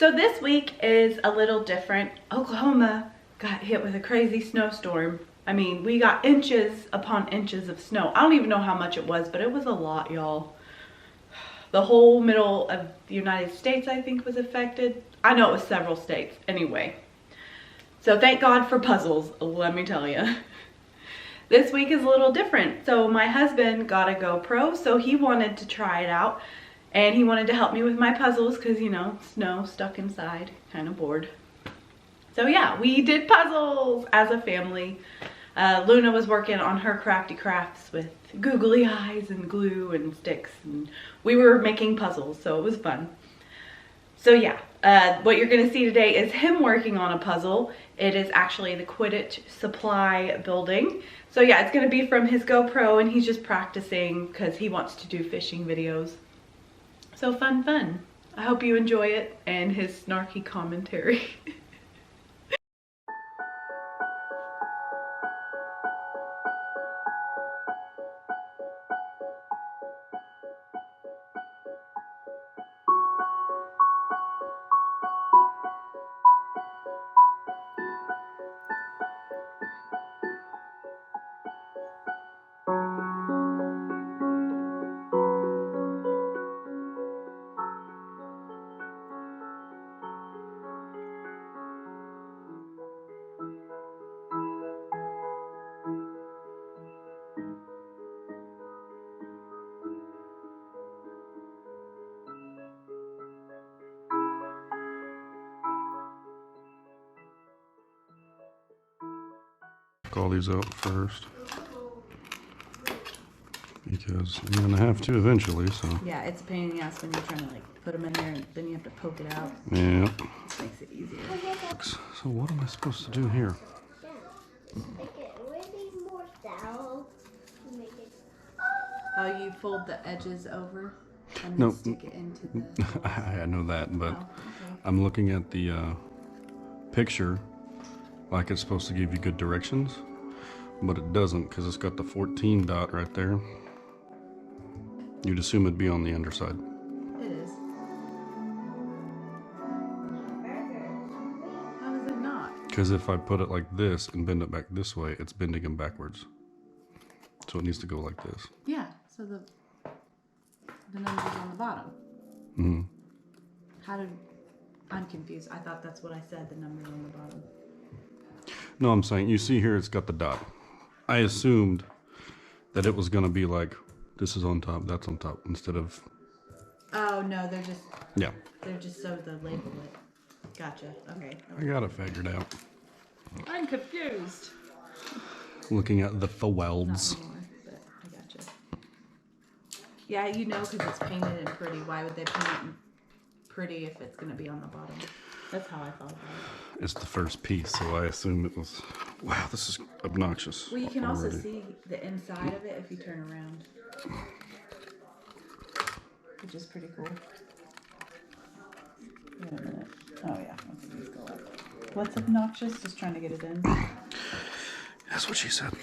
So this week is a little different. Oklahoma got hit with a crazy snowstorm. I mean, we got inches upon inches of snow. I don't even know how much it was, but it was a lot, y'all. The whole middle of the United States, I think, was affected. I know it was several states. Anyway. So thank God for puzzles, let me tell you. This week is a little different. So my husband got a GoPro, so he wanted to try it out. And he wanted to help me with my puzzles because, you know, snow, stuck inside, kind of bored. So yeah, we did puzzles as a family. Luna was working on her crafty crafts with googly eyes and glue and sticks. And we were making puzzles, so it was fun. So yeah, what you're going to see today is him working on a puzzle. It is actually the Quidditch Supply building. So yeah, it's going to be from his GoPro, and he's just practicing because he wants to do fishing videos. So fun. I hope you enjoy it and his snarky commentary. All these out first because you're gonna have to eventually. So Yeah, it's a pain in the ass when you're trying to like put them in there and then you have to poke it out. yeah. This makes it easier. So what am I supposed to do here? Oh, you fold the edges over and then No, stick it into the... I know that, but Oh, okay. I'm looking at the picture like it's supposed to give you good directions, but it doesn't because it's got the 14 dot right there. You'd assume it'd be on the underside. It is. How is it not? Because if I put it like this and bend it back this way, it's bending them backwards. So it needs to go like this. Yeah, so the number's on the bottom. Mm-hmm. I'm confused. I thought that's what I said, the number's on the bottom. No, I'm saying, you see here, it's got the dot. I assumed that it was going to be like, this is on top, that's on top, instead of... Oh, no, they're just so the label it. Gotcha, okay. I got it figured out. I'm confused. Looking at the Not welds. anymore, but I gotcha. Yeah, you know, because it's painted and pretty. Why would they paint it pretty if it's going to be on the bottom? That's how I thought about it. It's the first piece, so I assume it was... Wow, this is obnoxious. Well, you can also already. see the inside of it if you turn around. Which is pretty cool. Wait a minute. Oh yeah, once these go up. What's obnoxious? Just trying to get it in. That's what she said.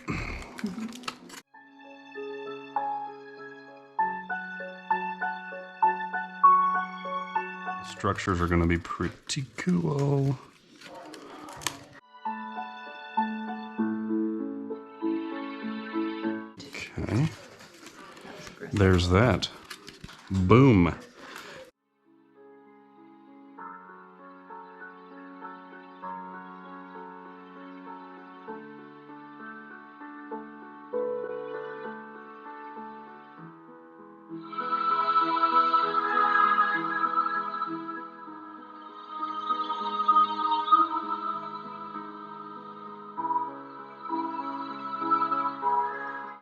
Structures are going to be pretty cool. Okay. There's that. Boom.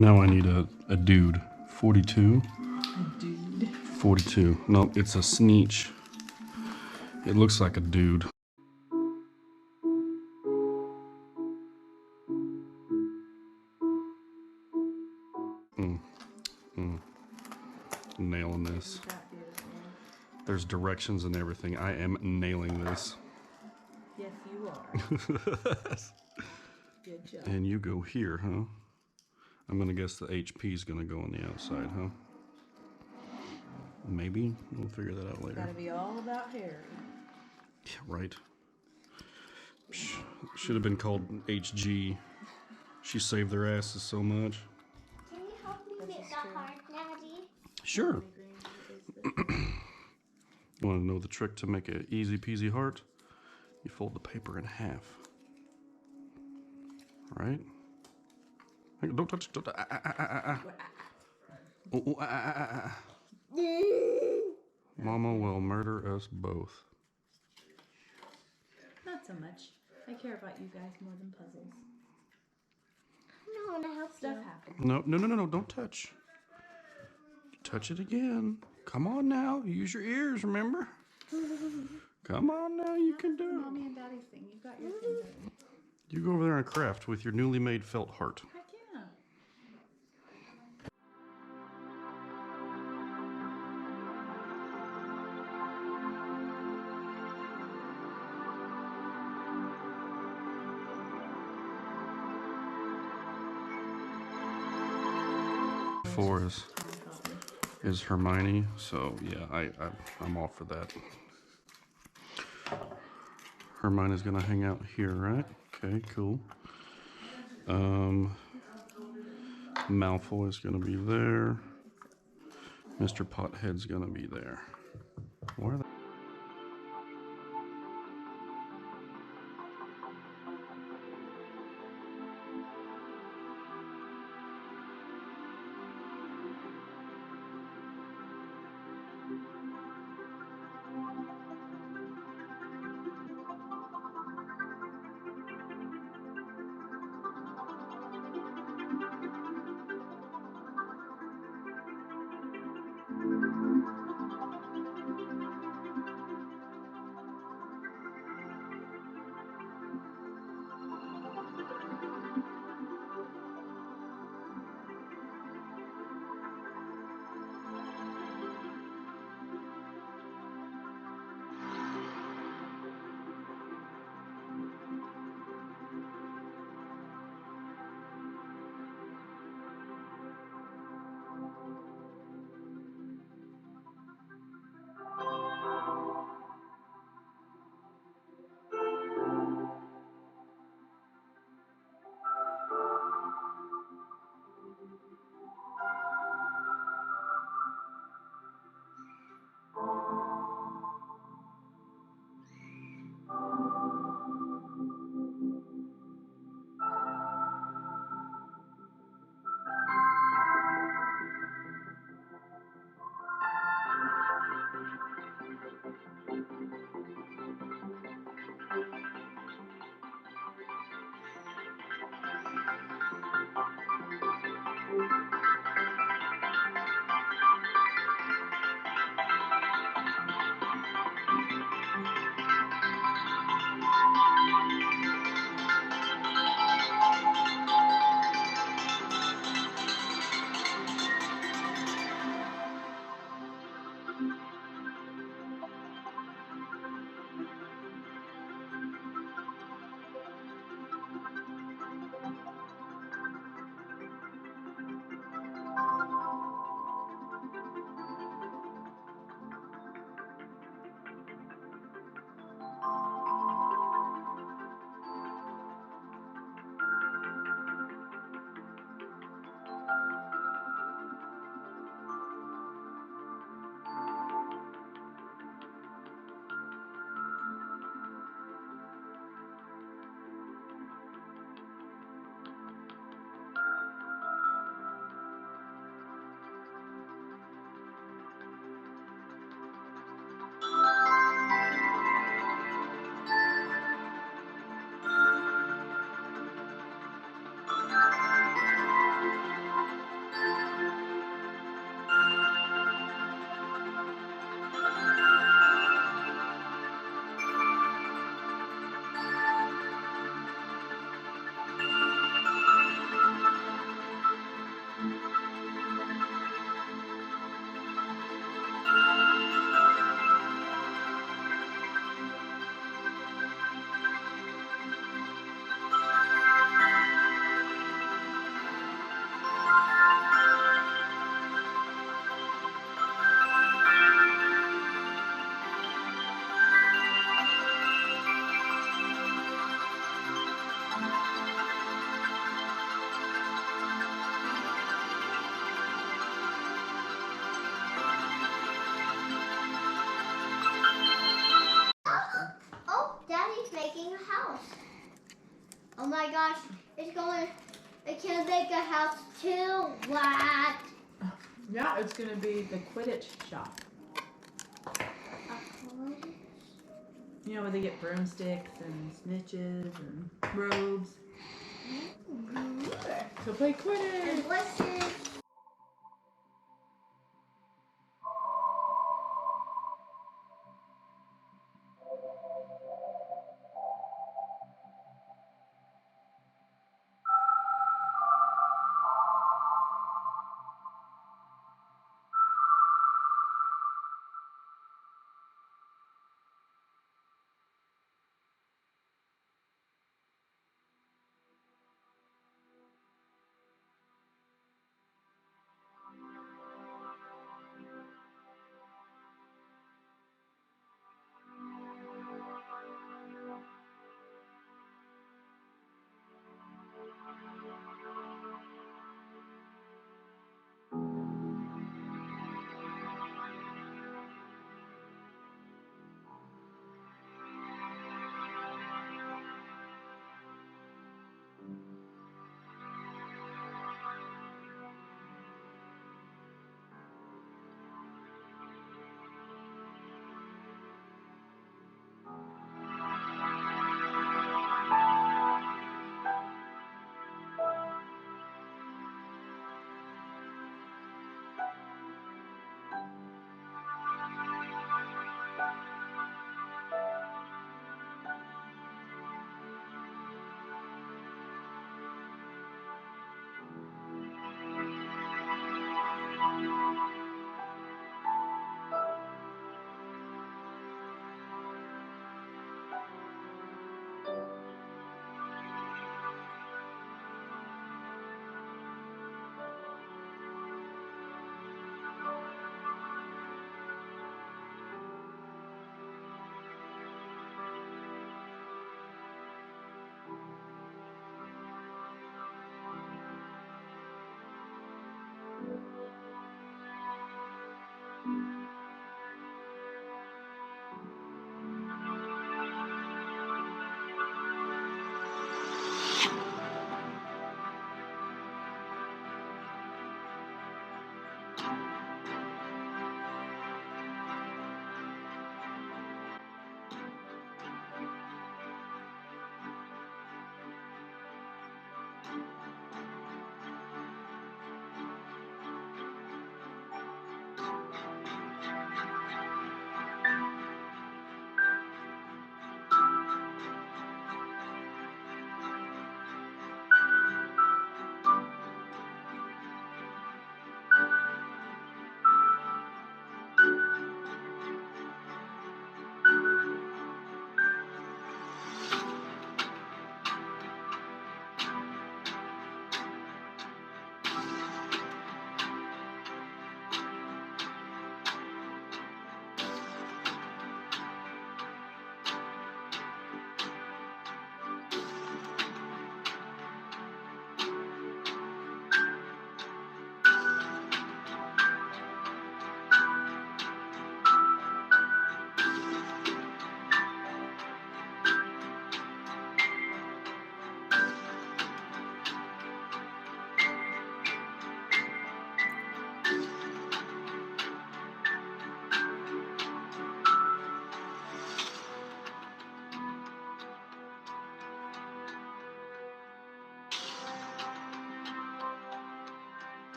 Now I need a dude. 42. A dude. 42. No, it's a sneech. It looks like a dude. Nailing this. There's directions and everything. I am nailing this. Yes, you are. Good job. And you go here, huh? I'm gonna guess the HP is gonna go on the outside, huh? Maybe. We'll figure that out later. Gotta be all about Harry. Yeah, right. Should have been called HG. She saved their asses so much. Can you help me make the heart, Daddy? Sure. Green is this You want to know the trick to make an easy peasy heart? You fold the paper in half. Right? Don't touch it. Don't, Oh, oh, Mama will murder us both. Not so much. I care about you guys more than puzzles. No, I want to help Stuff you. happens. No, don't touch. Touch it again. Come on now. Use your ears, remember? Come on now, you can do it. Mommy and Daddy's thing. You got your thing, baby. You go over there and craft with your newly made felt heart. Heck yeah. Four is Hermione, so yeah, I'm all for that. Hermione's gonna hang out here, right? Okay, cool. Malfoy's gonna be there. Mr. Pothead's gonna be there. Where are they? going. I can make a house too. What? Yeah, it's gonna be the Quidditch shop. You know where they get broomsticks and snitches and robes. So play Quidditch. And blessings.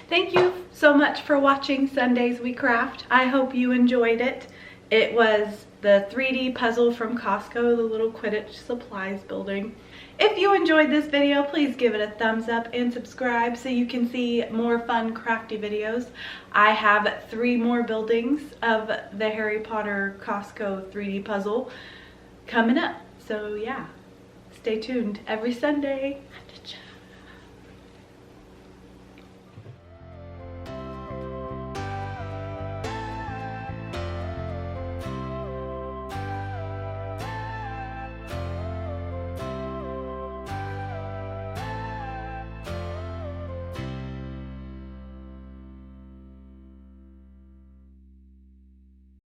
Thank you so much for watching Sundays We Craft. I hope you enjoyed it. It was the 3D puzzle from Costco, the little Quidditch Supplies building. If you enjoyed this video, please give it a thumbs up and subscribe so you can see more fun crafty videos. I have 3 more buildings of the Harry Potter Costco 3D puzzle coming up. So yeah, stay tuned every Sunday.